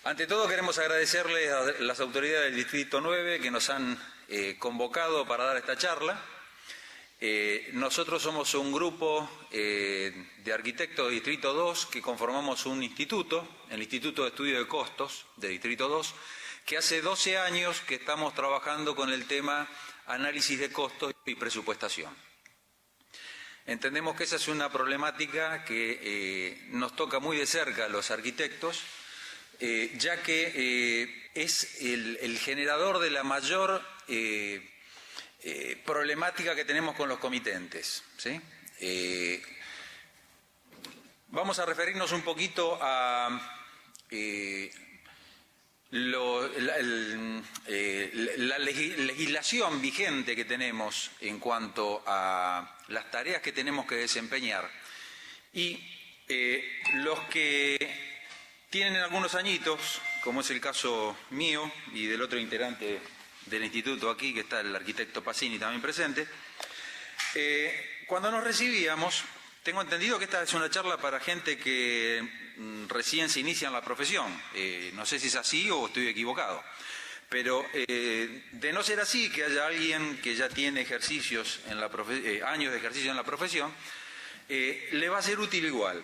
Ante todo queremos agradecerles a las autoridades del Distrito 9 que nos han convocado para dar esta charla. Nosotros somos un grupo de arquitectos de Distrito 2 que conformamos un instituto, el Instituto de Estudio de Costos de Distrito 2, que hace 12 años que estamos trabajando con el tema análisis de costos y presupuestación. Entendemos que esa es una problemática que nos toca muy de cerca a los arquitectos, ya que es el generador de la mayor problemática que tenemos con los comitentes, ¿sí? Vamos a referirnos un poquito a la legislación vigente que tenemos en cuanto a las tareas que tenemos que desempeñar y los que tienen algunos añitos, como es el caso mío y del otro integrante del instituto aquí, que está el arquitecto Pacini también presente. Cuando nos recibíamos, tengo entendido que esta es una charla para gente que recién se inicia en la profesión. No sé si es así o estoy equivocado. Pero de no ser así, que haya alguien que ya tiene ejercicios en la años de ejercicio en la profesión, le va a ser útil igual.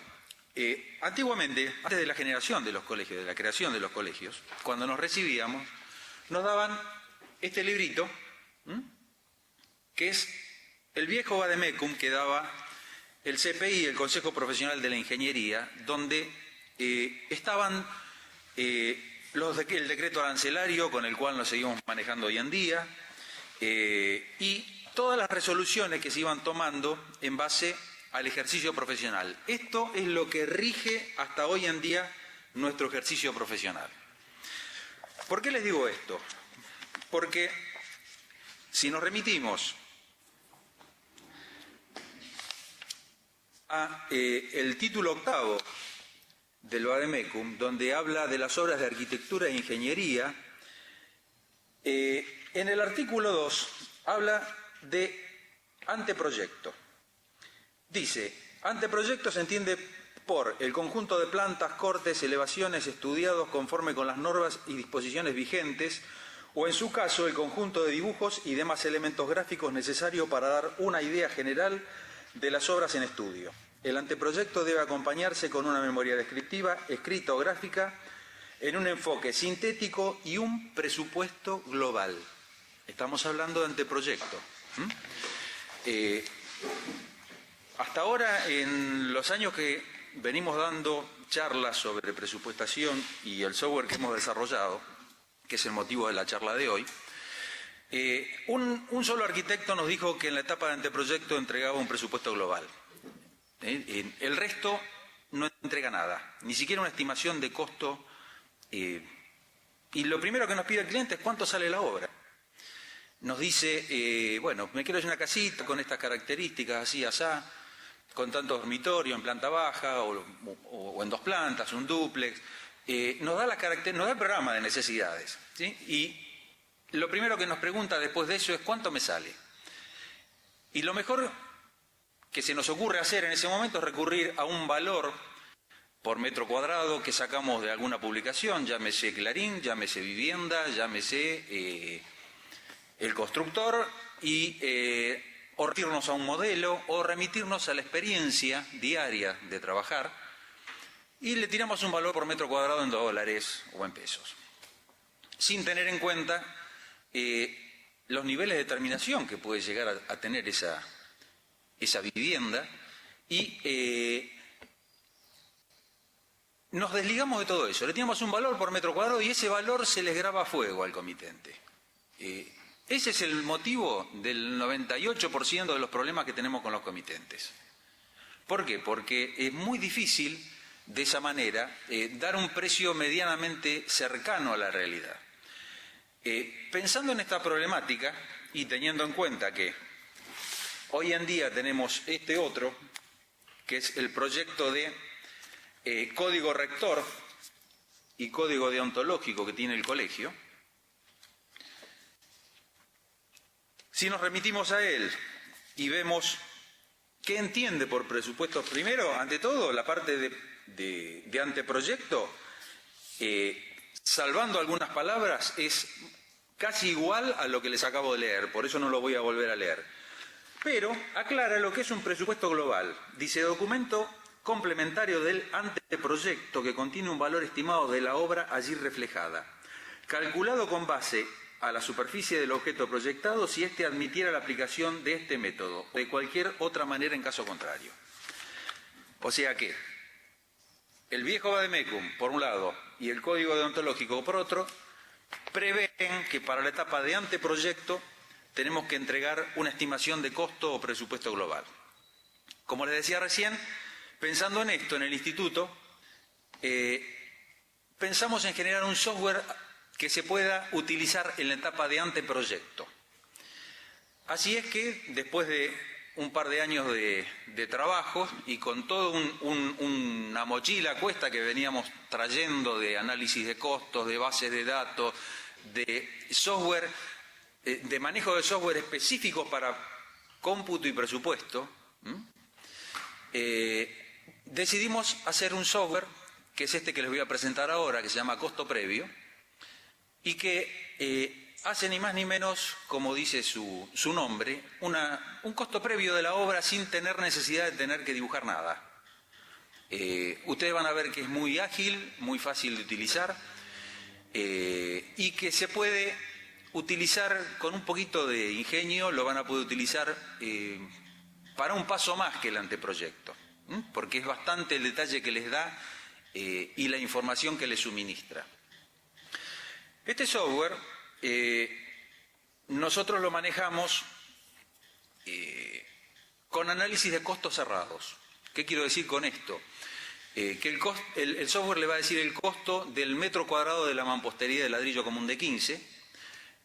Antiguamente, antes de la generación de los colegios, de la creación de los colegios, cuando nos recibíamos, nos daban este librito, que es el viejo vademecum que daba el CPI, el Consejo Profesional de la Ingeniería, donde estaban el decreto arancelario con el cual nos seguimos manejando hoy en día, y todas las resoluciones que se iban tomando en base al ejercicio profesional. Esto es lo que rige hasta hoy en día nuestro ejercicio profesional. ¿Por qué les digo esto? Porque si nos remitimos a el título octavo del vademecum, donde habla de las obras de arquitectura e ingeniería, en el artículo 2 habla de anteproyecto. Dice, anteproyecto se entiende por el conjunto de plantas, cortes, elevaciones estudiados conforme con las normas y disposiciones vigentes, o en su caso el conjunto de dibujos y demás elementos gráficos necesarios para dar una idea general de las obras en estudio. El anteproyecto debe acompañarse con una memoria descriptiva, escrita o gráfica, en un enfoque sintético y un presupuesto global. Estamos hablando de anteproyecto. Hasta ahora, en los años que venimos dando charlas sobre presupuestación y el software que hemos desarrollado, que es el motivo de la charla de hoy, un solo arquitecto nos dijo que en la etapa de anteproyecto entregaba un presupuesto global. El resto no entrega nada, ni siquiera una estimación de costo. Y lo primero que nos pide el cliente es cuánto sale la obra. Nos dice, bueno, me quiero hacer una casita con estas características, así, asá, con tanto dormitorio en planta baja o en 2 plantas, un dúplex. Nos da el programa de necesidades, ¿sí? Y lo primero que nos pregunta después de eso es ¿cuánto me sale? Y lo mejor que se nos ocurre hacer en ese momento es recurrir a un valor por metro cuadrado que sacamos de alguna publicación, llámese Clarín, llámese Vivienda, llámese el constructor, y o remitirnos a un modelo o remitirnos a la experiencia diaria de trabajar, y le tiramos un valor por metro cuadrado en dólares o en pesos, sin tener en cuenta los niveles de terminación que puede llegar a tener esa vivienda, y nos desligamos de todo eso. Le tiramos un valor por metro cuadrado y ese valor se les graba a fuego al comitente. Ese es el motivo del 98% de los problemas que tenemos con los comitentes. ¿Por qué? Porque es muy difícil de esa manera dar un precio medianamente cercano a la realidad. Pensando en esta problemática y teniendo en cuenta que hoy en día tenemos este otro, que es el proyecto de código rector y código deontológico que tiene el colegio, si nos remitimos a él y vemos qué entiende por presupuestos, primero, ante todo, la parte de anteproyecto, salvando algunas palabras, es casi igual a lo que les acabo de leer, por eso no lo voy a volver a leer. Pero aclara lo que es un presupuesto global. Dice, documento complementario del anteproyecto que contiene un valor estimado de la obra allí reflejada, calculado con base a la superficie del objeto proyectado si éste admitiera la aplicación de este método, o de cualquier otra manera en caso contrario. O sea que el viejo vademecum, por un lado, y el código deontológico, por otro, prevén que para la etapa de anteproyecto tenemos que entregar una estimación de costo o presupuesto global. Como les decía recién, pensando en esto, en el instituto, pensamos en generar un software que se pueda utilizar en la etapa de anteproyecto. Así es que, después de un par de años de trabajo y con toda una mochila a cuesta que veníamos trayendo de análisis de costos, de bases de datos, de software, de manejo de software específicos para cómputo y presupuesto, decidimos hacer un software que es este que les voy a presentar ahora, que se llama Costo Previo, y que hace ni más ni menos, como dice su nombre, un costo previo de la obra sin tener necesidad de tener que dibujar nada. Ustedes van a ver que es muy ágil, muy fácil de utilizar, y que se puede utilizar con un poquito de ingenio, lo van a poder utilizar para un paso más que el anteproyecto, porque es bastante el detalle que les da y la información que les suministra. Este software nosotros lo manejamos con análisis de costos cerrados. ¿Qué quiero decir con esto? Que el software le va a decir el costo del metro cuadrado de la mampostería de ladrillo común de 15,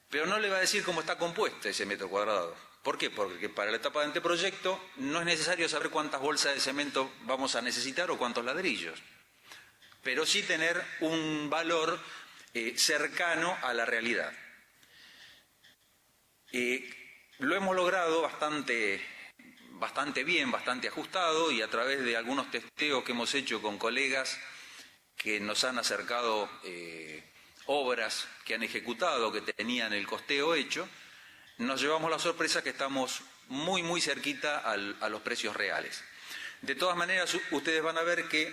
pero no le va a decir cómo está compuesto ese metro cuadrado. ¿Por qué? Porque para la etapa de anteproyecto no es necesario saber cuántas bolsas de cemento vamos a necesitar o cuántos ladrillos, pero sí tener un valor cercano a la realidad. Lo hemos logrado bastante bien, bastante ajustado, y a través de algunos testeos que hemos hecho con colegas que nos han acercado obras que han ejecutado, que tenían el costeo hecho, nos llevamos la sorpresa que estamos muy, muy cerquita a los precios reales. De todas maneras, ustedes van a ver que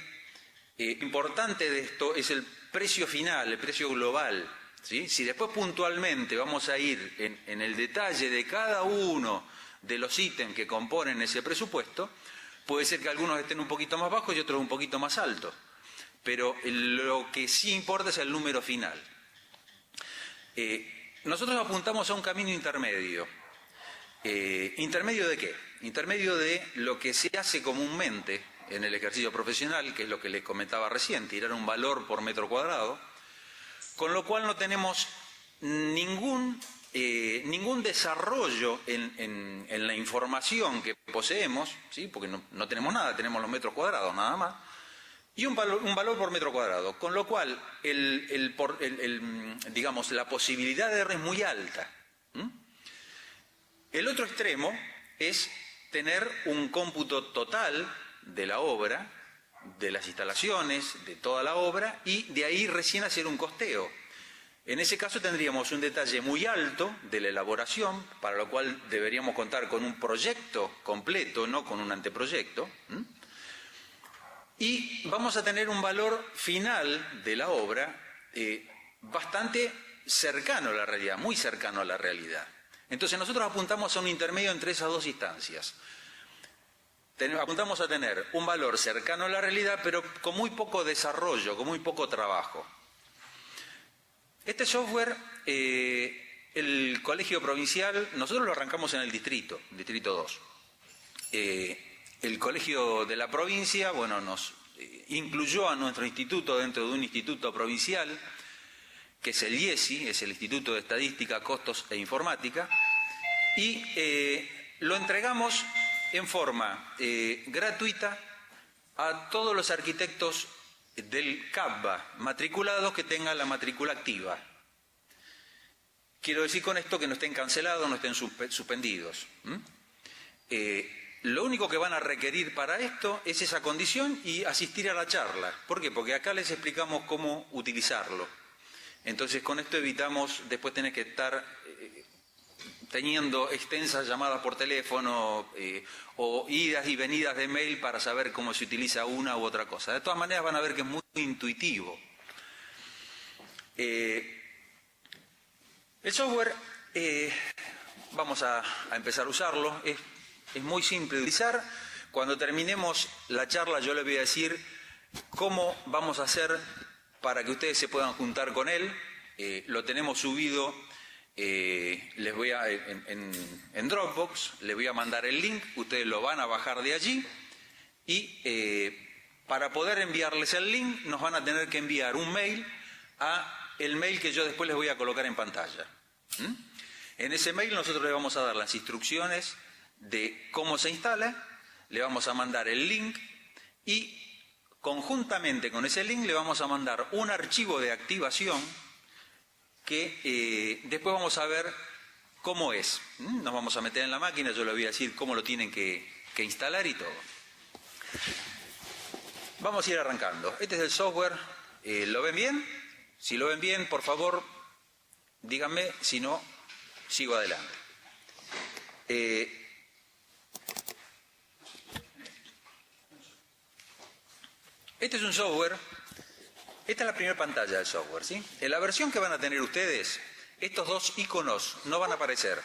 importante de esto es el precio final, el precio global, ¿sí? Si después puntualmente vamos a ir en el detalle de cada uno de los ítems que componen ese presupuesto, puede ser que algunos estén un poquito más bajos y otros un poquito más altos, pero lo que sí importa es el número final. Nosotros apuntamos a un camino intermedio. ¿Intermedio de qué? Intermedio de lo que se hace comúnmente en el ejercicio profesional, que es lo que les comentaba recién, tirar un valor por metro cuadrado, con lo cual no tenemos ningún desarrollo en la información que poseemos, ¿sí? Porque no tenemos nada, tenemos los metros cuadrados nada más, y un valor por metro cuadrado, con lo cual digamos, la posibilidad de error es muy alta. El otro extremo es tener un cómputo total de la obra, de las instalaciones, de toda la obra, y de ahí recién hacer un costeo. En ese caso tendríamos un detalle muy alto de la elaboración, para lo cual deberíamos contar con un proyecto completo, no con un anteproyecto, y vamos a tener un valor final de la obra bastante cercano a la realidad, muy cercano a la realidad. Entonces nosotros apuntamos a un intermedio entre esas dos instancias. Apuntamos a tener un valor cercano a la realidad, pero con muy poco desarrollo, con muy poco trabajo. Este software, el colegio provincial, nosotros lo arrancamos en el distrito 2. El colegio de la provincia, bueno, nos incluyó a nuestro instituto dentro de un instituto provincial, que es el IESI, es el Instituto de Estadística, Costos e Informática, y lo entregamos en forma gratuita a todos los arquitectos del CAPBA matriculados que tengan la matrícula activa. Quiero decir con esto que no estén cancelados, no estén suspendidos. Lo único que van a requerir para esto es esa condición y asistir a la charla. ¿Por qué? Porque acá les explicamos cómo utilizarlo. Entonces con esto evitamos después tener que estar teniendo extensas llamadas por teléfono o idas y venidas de mail para saber cómo se utiliza una u otra cosa. De todas maneras van a ver que es muy intuitivo. El software, vamos a empezar a usarlo, es muy simple de utilizar. Cuando terminemos la charla yo les voy a decir cómo vamos a hacer para que ustedes se puedan juntar con él. Lo tenemos subido les voy a, en Dropbox, les voy a mandar el link, ustedes lo van a bajar de allí y para poder enviarles el link nos van a tener que enviar un mail a el mail que yo después les voy a colocar en pantalla. En ese mail nosotros les vamos a dar las instrucciones de cómo se instala, le vamos a mandar el link y conjuntamente con ese link le vamos a mandar un archivo de activación que después vamos a ver cómo es. Nos vamos a meter en la máquina, yo les voy a decir cómo lo tienen que instalar y todo. Vamos a ir arrancando. Este es el software. ¿Lo ven bien? Si lo ven bien, por favor, díganme, si no, sigo adelante. Este es un software. Esta es la primera pantalla del software, ¿sí? En la versión que van a tener ustedes, estos dos iconos no van a aparecer.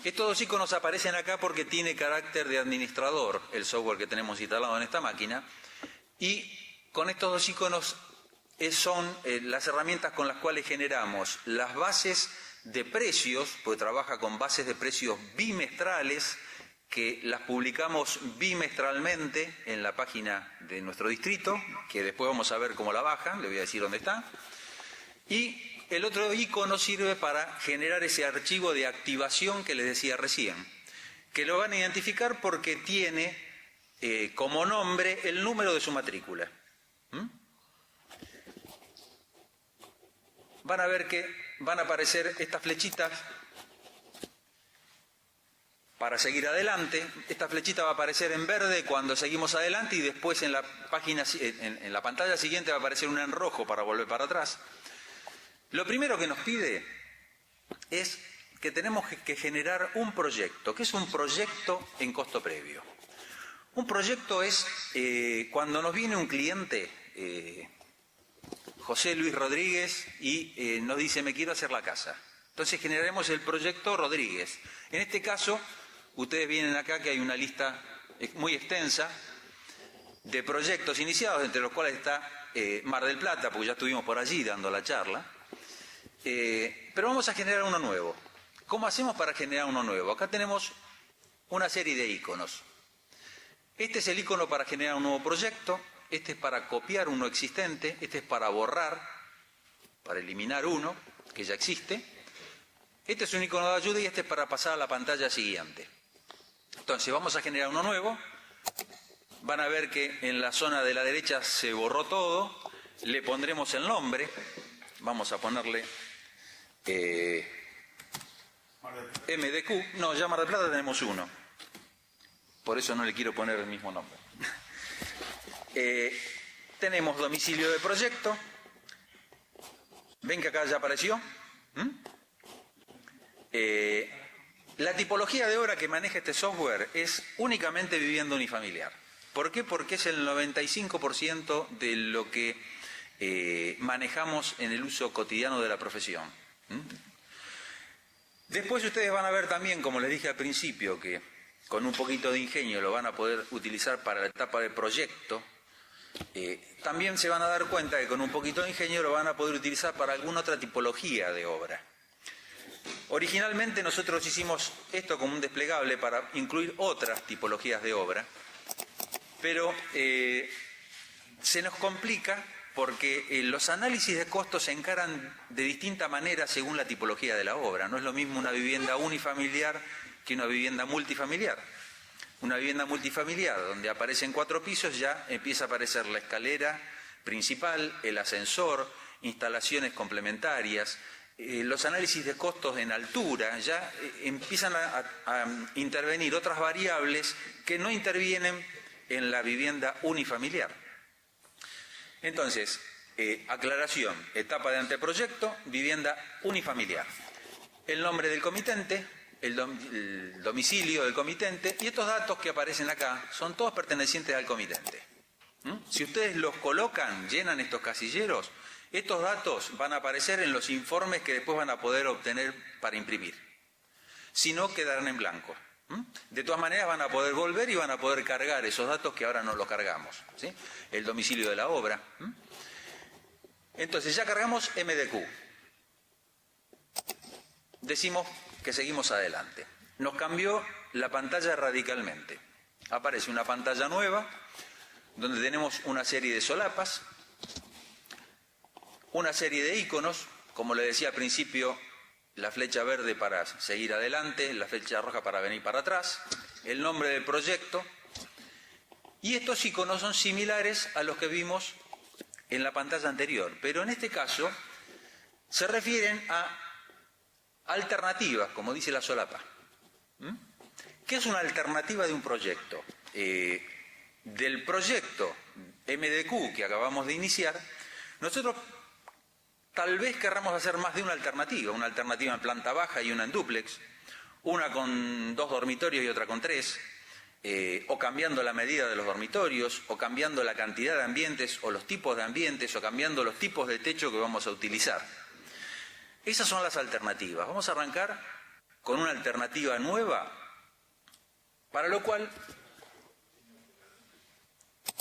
Estos dos iconos aparecen acá porque tiene carácter de administrador el software que tenemos instalado en esta máquina. Y con estos dos iconos son las herramientas con las cuales generamos las bases de precios, porque trabaja con bases de precios bimestrales, que las publicamos bimestralmente en la página de nuestro distrito, que después vamos a ver cómo la bajan, le voy a decir dónde está. Y el otro icono sirve para generar ese archivo de activación que les decía recién, que lo van a identificar porque tiene como nombre el número de su matrícula. Van a ver que van a aparecer estas flechitas para seguir adelante. Esta flechita va a aparecer en verde cuando seguimos adelante y después en la página, en la pantalla siguiente va a aparecer una en rojo para volver para atrás. Lo primero que nos pide es que tenemos que generar un proyecto. ¿Qué es un proyecto en costo previo? Un proyecto es cuando nos viene un cliente, José Luis Rodríguez, y nos dice, me quiero hacer la casa. Entonces generaremos el proyecto Rodríguez. En este caso, ustedes vienen acá que hay una lista muy extensa de proyectos iniciados, entre los cuales está Mar del Plata, porque ya estuvimos por allí dando la charla. Pero vamos a generar uno nuevo. ¿Cómo hacemos para generar uno nuevo? Acá tenemos una serie de iconos. Este es el icono para generar un nuevo proyecto, este es para copiar uno existente, este es para borrar, para eliminar uno que ya existe. Este es un icono de ayuda y este es para pasar a la pantalla siguiente. Entonces vamos a generar uno nuevo. Van a ver que en la zona de la derecha se borró todo. Le pondremos el nombre. Vamos a ponerle MDQ. No, ya Mar del Plata tenemos uno. Por eso no le quiero poner el mismo nombre. Tenemos domicilio de proyecto. ¿Ven que acá ya apareció? La tipología de obra que maneja este software es únicamente vivienda unifamiliar. ¿Por qué? Porque es el 95% de lo que manejamos en el uso cotidiano de la profesión. Después ustedes van a ver también, como les dije al principio, que con un poquito de ingenio lo van a poder utilizar para la etapa de proyecto. También se van a dar cuenta que con un poquito de ingenio lo van a poder utilizar para alguna otra tipología de obra. Originalmente nosotros hicimos esto como un desplegable para incluir otras tipologías de obra, pero se nos complica porque los análisis de costos se encaran de distinta manera según la tipología de la obra. No es lo mismo una vivienda unifamiliar que una vivienda multifamiliar. Una vivienda multifamiliar donde aparecen 4 pisos ya empieza a aparecer la escalera principal, el ascensor, instalaciones complementarias. Los análisis de costos en altura ya empiezan a intervenir otras variables que no intervienen en la vivienda unifamiliar. Entonces, aclaración, etapa de anteproyecto, vivienda unifamiliar. El nombre del comitente, el domicilio del comitente, y estos datos que aparecen acá son todos pertenecientes al comitente. Si ustedes los colocan, llenan estos casilleros, estos datos van a aparecer en los informes que después van a poder obtener para imprimir. Si no, quedarán en blanco. De todas maneras van a poder volver y van a poder cargar esos datos que ahora no los cargamos, ¿sí? El domicilio de la obra. Entonces ya cargamos MDQ. Decimos que seguimos adelante. Nos cambió la pantalla radicalmente. Aparece una pantalla nueva donde tenemos una serie de solapas, una serie de iconos, como le decía al principio, la flecha verde para seguir adelante, la flecha roja para venir para atrás, el nombre del proyecto, y estos iconos son similares a los que vimos en la pantalla anterior, pero en este caso se refieren a alternativas, como dice la solapa. ¿Qué es una alternativa de un proyecto? Del proyecto MDQ que acabamos de iniciar, nosotros tal vez querramos hacer más de una alternativa en planta baja y una en dúplex, una con 2 dormitorios y otra con 3, o cambiando la medida de los dormitorios, o cambiando la cantidad de ambientes, o los tipos de ambientes, o cambiando los tipos de techo que vamos a utilizar. Esas son las alternativas. Vamos a arrancar con una alternativa nueva, para lo cual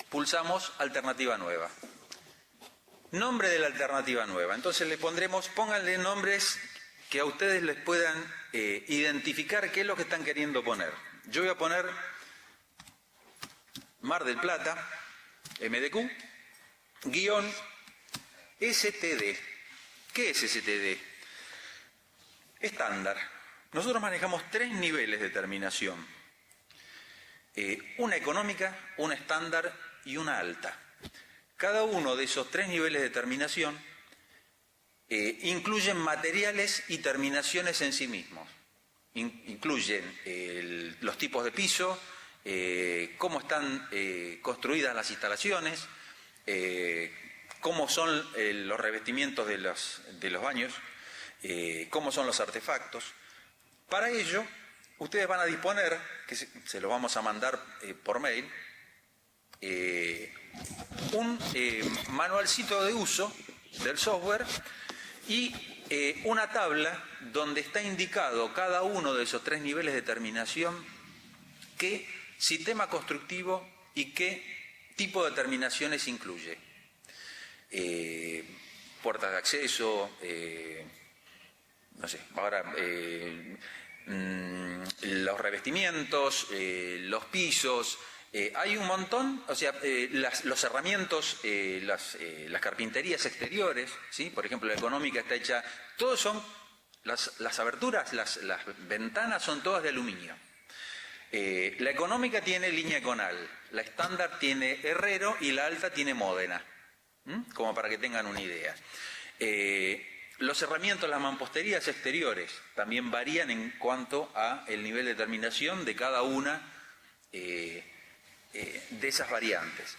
pulsamos alternativa nueva. Nombre de la alternativa nueva. Entonces le pondremos, pónganle nombres que a ustedes les puedan identificar qué es lo que están queriendo poner. Yo voy a poner Mar del Plata, MDQ, guión STD. ¿Qué es STD? Estándar. Nosotros manejamos 3 niveles de terminación. Una económica, una estándar y una alta. Cada uno de esos 3 niveles de terminación incluyen materiales y terminaciones en sí mismos. Incluyen los tipos de piso, cómo están construidas las instalaciones, cómo son los revestimientos de los baños, cómo son los artefactos. Para ello, ustedes van a disponer, que se los vamos a mandar por mail, un manualcito de uso del software y una tabla donde está indicado cada uno de esos 3 niveles de terminación, qué sistema constructivo y qué tipo de terminaciones incluye. Puertas de acceso, no sé, ahora los revestimientos, los pisos. Hay un montón, o sea, los herramientos, las carpinterías exteriores, ¿sí? Por ejemplo, la económica está hecha, todos son, las aberturas, las ventanas son todas de aluminio. La económica tiene línea Econal, la estándar tiene Herrero y la alta tiene Módena, como para que tengan una idea. Los herramientos, las mamposterías exteriores, también varían en cuanto a el nivel de terminación de cada una de esas variantes.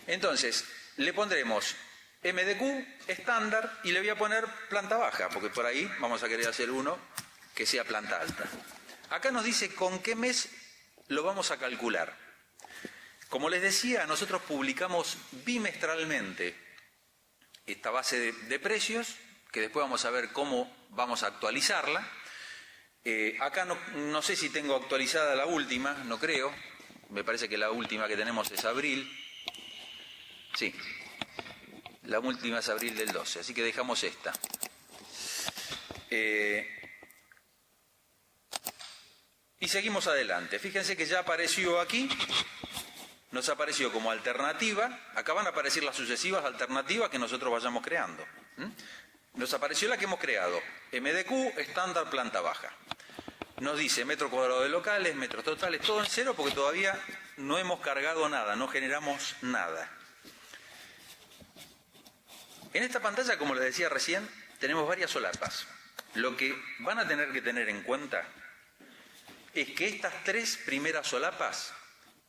Entonces, le pondremos MDQ, estándar, y le voy a poner planta baja, porque por ahí vamos a querer hacer uno que sea planta alta. Acá nos dice con qué mes lo vamos a calcular. Como les decía, nosotros publicamos bimestralmente esta base de precios, que después vamos a ver cómo vamos a actualizarla. Acá no sé si tengo actualizada la última, no creo. Me parece que la última que tenemos es abril. Sí, la última es abril del 12, así que dejamos esta. Y seguimos adelante. Fíjense que ya apareció aquí, nos apareció como alternativa. Acá van a aparecer las sucesivas alternativas que nosotros vayamos creando. Nos apareció la que hemos creado, MDQ, estándar, planta baja. Nos dice metro cuadrado de locales, metros totales, todo en cero porque todavía no hemos cargado nada, no generamos nada. En esta pantalla, como les decía recién, tenemos varias solapas. Lo que van a tener que tener en cuenta es que estas 3 primeras solapas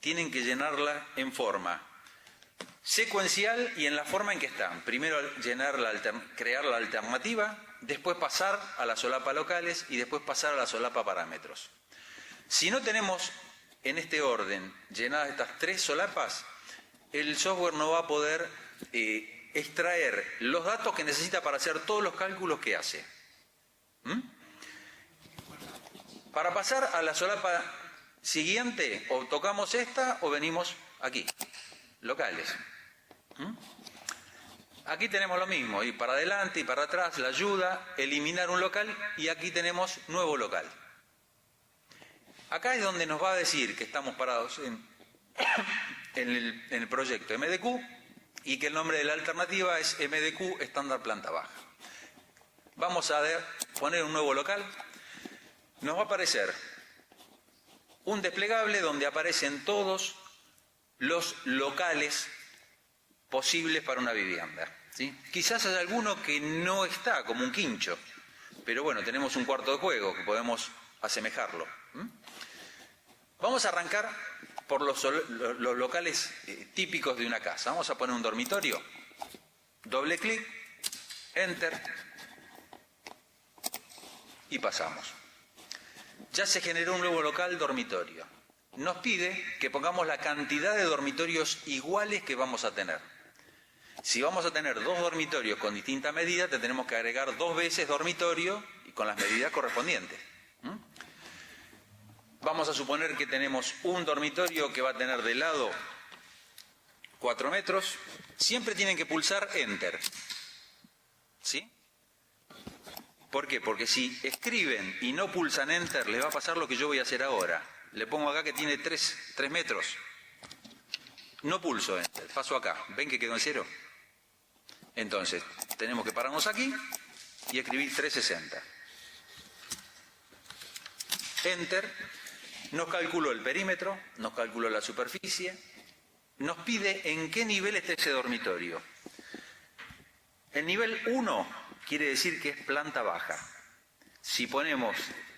tienen que llenarla en forma secuencial y en la forma en que están. Primero crear la alternativa, después pasar a las solapas locales y después pasar a la solapa parámetros. Si no tenemos en este orden llenadas estas tres solapas, el software no va a poder extraer los datos que necesita para hacer todos los cálculos que hace. Para pasar a la solapa siguiente, o tocamos esta o venimos aquí, locales. Aquí tenemos lo mismo, ir para adelante y para atrás, la ayuda, eliminar un local y aquí tenemos nuevo local. Acá es donde nos va a decir que estamos parados en el proyecto MDQ y que el nombre de la alternativa es MDQ estándar planta baja. Vamos a poner un nuevo local. Nos va a aparecer un desplegable donde aparecen todos los locales posibles para una vivienda, ¿sí? Quizás haya alguno que no está, como un quincho, pero bueno, tenemos un cuarto de juego que podemos asemejarlo. Vamos a arrancar por los locales típicos de una casa. Vamos a poner un dormitorio, doble clic, enter y pasamos. Ya se generó un nuevo local dormitorio. Nos pide que pongamos la cantidad de dormitorios iguales que vamos a tener. Si vamos a tener dos dormitorios con distinta medida, te tenemos que agregar 2 veces dormitorio y con las medidas correspondientes. Vamos a suponer que tenemos un dormitorio que va a tener de lado 4 metros. Siempre tienen que pulsar Enter. ¿Sí? ¿Por qué? Porque si escriben y no pulsan Enter, les va a pasar lo que yo voy a hacer ahora. Le pongo acá que tiene 3 metros. No pulso Enter, paso acá. ¿Ven que quedó en 0? Entonces, tenemos que pararnos aquí y escribir 360. Enter. Nos calculó el perímetro, nos calculó la superficie, nos pide en qué nivel está ese dormitorio. El nivel 1 quiere decir que es planta baja. Si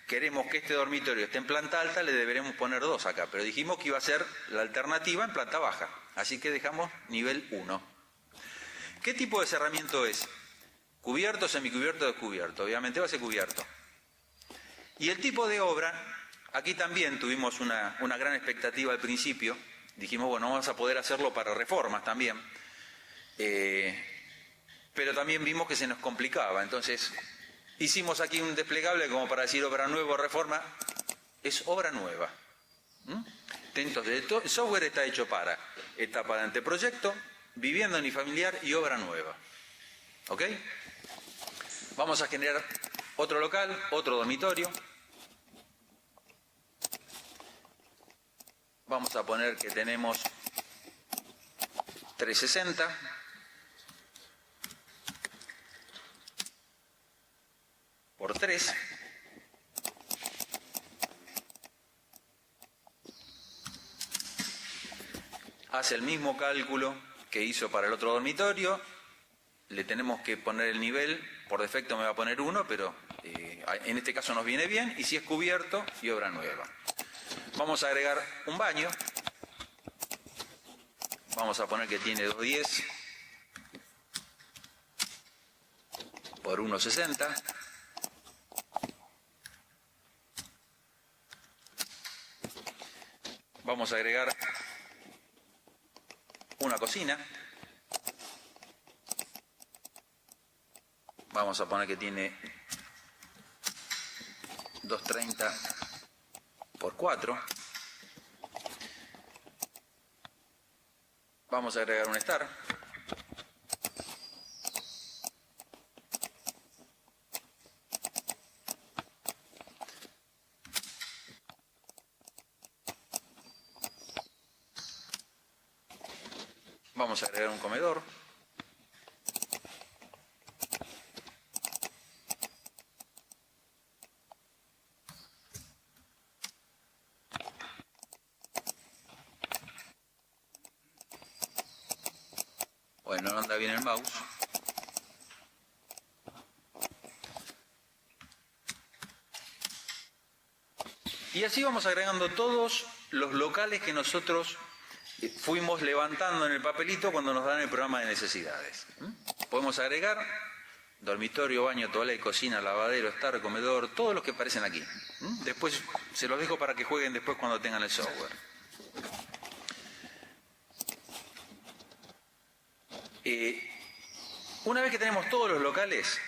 queremos que este dormitorio esté en planta alta, le deberemos poner 2 acá, pero dijimos que iba a ser la alternativa en planta baja, así que dejamos nivel 1. ¿Qué tipo de cerramiento es? ¿Cubierto, semicubierto o descubierto? Obviamente va a ser cubierto. Y el tipo de obra... Aquí también tuvimos una gran expectativa al principio. Dijimos, bueno, vamos a poder hacerlo para reformas también. Pero también vimos que se nos complicaba. Entonces, hicimos aquí un desplegable como para decir obra nueva o reforma. Es obra nueva. Entonces, el software está hecho para etapa de anteproyecto, vivienda unifamiliar y obra nueva. ¿Ok? Vamos a generar otro local, otro dormitorio. Vamos a poner que tenemos 360. Por 3. Hace el mismo cálculo que hizo para el otro dormitorio. Le tenemos que poner el nivel. Por defecto me va a poner 1, pero en este caso nos viene bien. Y si es cubierto y obra nueva. Vamos a agregar un baño. Vamos a poner que tiene 210 por 160. Vamos a agregar una cocina. Vamos a poner que tiene 230 por 4. Vamos a agregar un estar. Vamos a agregar un comedor. Bueno, no anda bien el mouse. Y así vamos agregando todos los locales que nosotros fuimos levantando en el papelito cuando nos dan el programa de necesidades. Podemos agregar dormitorio, baño, toaleta, cocina, lavadero, estar, comedor, todos los que aparecen aquí. Después se los dejo para que jueguen después cuando tengan el software. Una vez que tenemos todos los locales,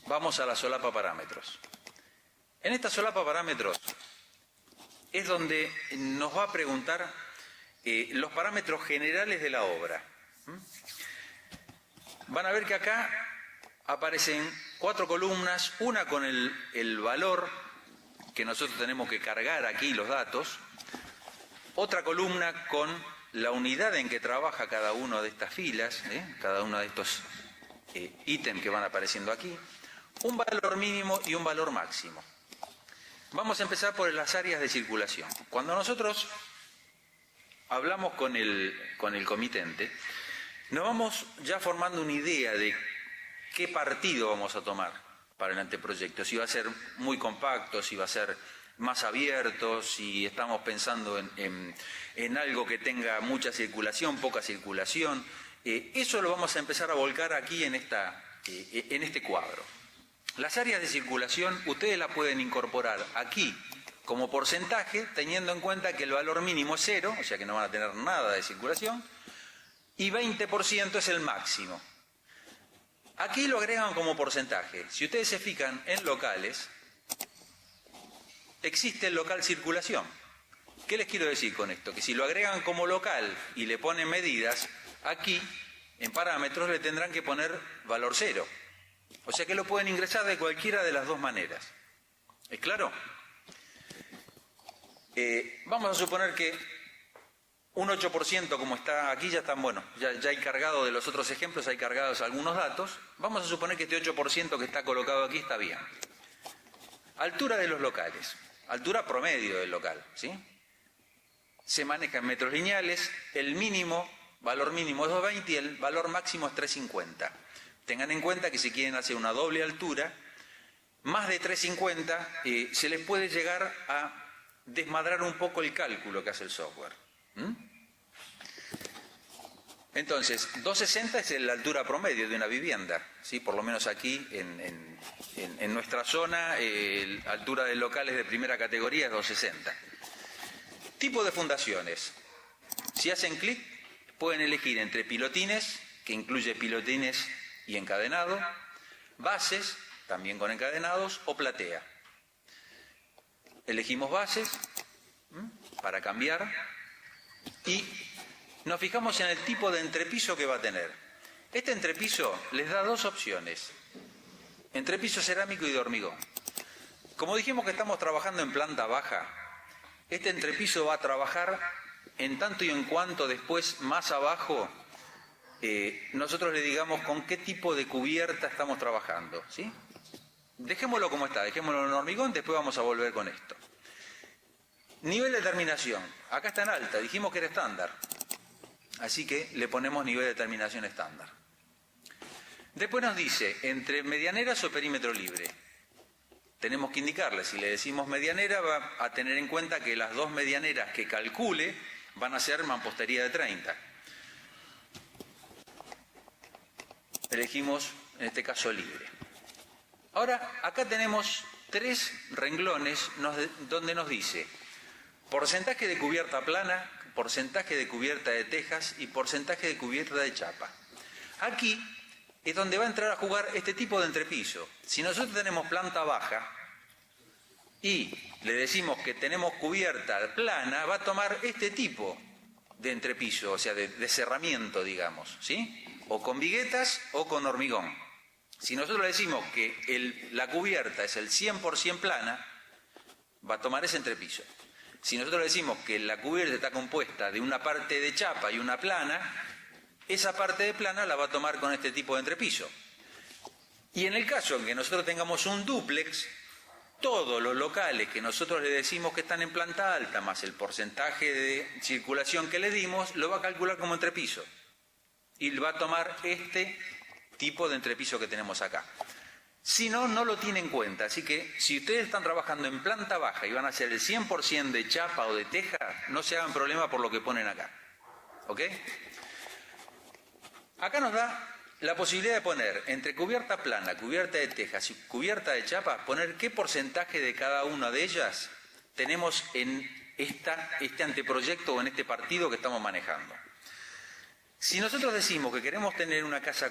vamos a la solapa parámetros. En esta solapa parámetros es donde nos va a preguntar los parámetros generales de la obra. Van a ver que acá aparecen 4 columnas, una con el valor que nosotros tenemos que cargar aquí, los datos, otra columna con la unidad en que trabaja cada una de estas filas, cada uno de estos ítems que van apareciendo aquí, un valor mínimo y un valor máximo. Vamos a empezar por las áreas de circulación. Cuando nosotros hablamos con el comitente, nos vamos ya formando una idea de qué partido vamos a tomar para el anteproyecto, si va a ser muy compacto, si va a ser más abierto, si estamos pensando en algo que tenga mucha circulación, poca circulación. Eso lo vamos a empezar a volcar aquí en este cuadro. Las áreas de circulación ustedes las pueden incorporar aquí como porcentaje, teniendo en cuenta que el valor mínimo es 0, o sea que no van a tener nada de circulación, y 20% es el máximo. Aquí lo agregan como porcentaje. Si ustedes se fijan en locales, existe el local circulación. ¿Qué les quiero decir con esto? Que si lo agregan como local y le ponen medidas, aquí en parámetros le tendrán que poner valor 0. O sea que lo pueden ingresar de cualquiera de las dos maneras. ¿Es claro? Vamos a suponer que un 8%, como está aquí, ya están, bueno, ya hay cargado de los otros ejemplos, hay cargados algunos datos. Vamos a suponer que este 8% que está colocado aquí está bien. Altura de los locales, altura promedio del local, ¿sí? Se maneja en metros lineales, el mínimo, valor mínimo es 220 y el valor máximo es 350. Tengan en cuenta que si quieren hacer una doble altura, más de 350 se les puede llegar a desmadrar un poco el cálculo que hace el software. Entonces, 260 es la altura promedio de una vivienda, ¿sí? Por lo menos aquí en nuestra zona, la altura de locales de primera categoría es 260. Tipo de fundaciones. Si hacen clic, pueden elegir entre pilotines, que incluye pilotines y encadenado, bases, también con encadenados, o platea. Elegimos bases para cambiar y nos fijamos en el tipo de entrepiso que va a tener. Este entrepiso les da dos opciones: entrepiso cerámico y de hormigón. Como dijimos que estamos trabajando en planta baja, este entrepiso va a trabajar en tanto y en cuanto después más abajo nosotros le digamos con qué tipo de cubierta estamos trabajando, ¿sí? Dejémoslo como está, dejémoslo en hormigón, después vamos a volver con esto. Nivel de terminación, acá está en alta, dijimos que era estándar, así que le ponemos nivel de terminación estándar. Después nos dice, entre medianeras o perímetro libre. Tenemos que indicarle, si le decimos medianera, va a tener en cuenta que las dos medianeras que calcule van a ser mampostería de 30. Elegimos, en este caso, libre. Ahora, acá tenemos 3 renglones donde nos dice porcentaje de cubierta plana, porcentaje de cubierta de tejas y porcentaje de cubierta de chapa. Aquí es donde va a entrar a jugar este tipo de entrepiso. Si nosotros tenemos planta baja y le decimos que tenemos cubierta plana, va a tomar este tipo de entrepiso, o sea, de cerramiento, digamos, ¿sí? O con viguetas o con hormigón. Si nosotros le decimos que la cubierta es el 100% plana, va a tomar ese entrepiso. Si nosotros le decimos que la cubierta está compuesta de una parte de chapa y una plana, esa parte de plana la va a tomar con este tipo de entrepiso. Y en el caso en que nosotros tengamos un dúplex, todos los locales que nosotros le decimos que están en planta alta, más el porcentaje de circulación que le dimos, lo va a calcular como entrepiso. Y va a tomar este tipo de entrepiso que tenemos acá. Si no, no lo tiene en cuenta. Así que si ustedes están trabajando en planta baja y van a hacer el 100% de chapa o de teja, no se hagan problema por lo que ponen acá. ¿Ok? Acá nos da la posibilidad de poner entre cubierta plana, cubierta de tejas y cubierta de chapa, poner qué porcentaje de cada una de ellas tenemos en este anteproyecto o en este partido que estamos manejando. Si nosotros decimos que queremos tener una casa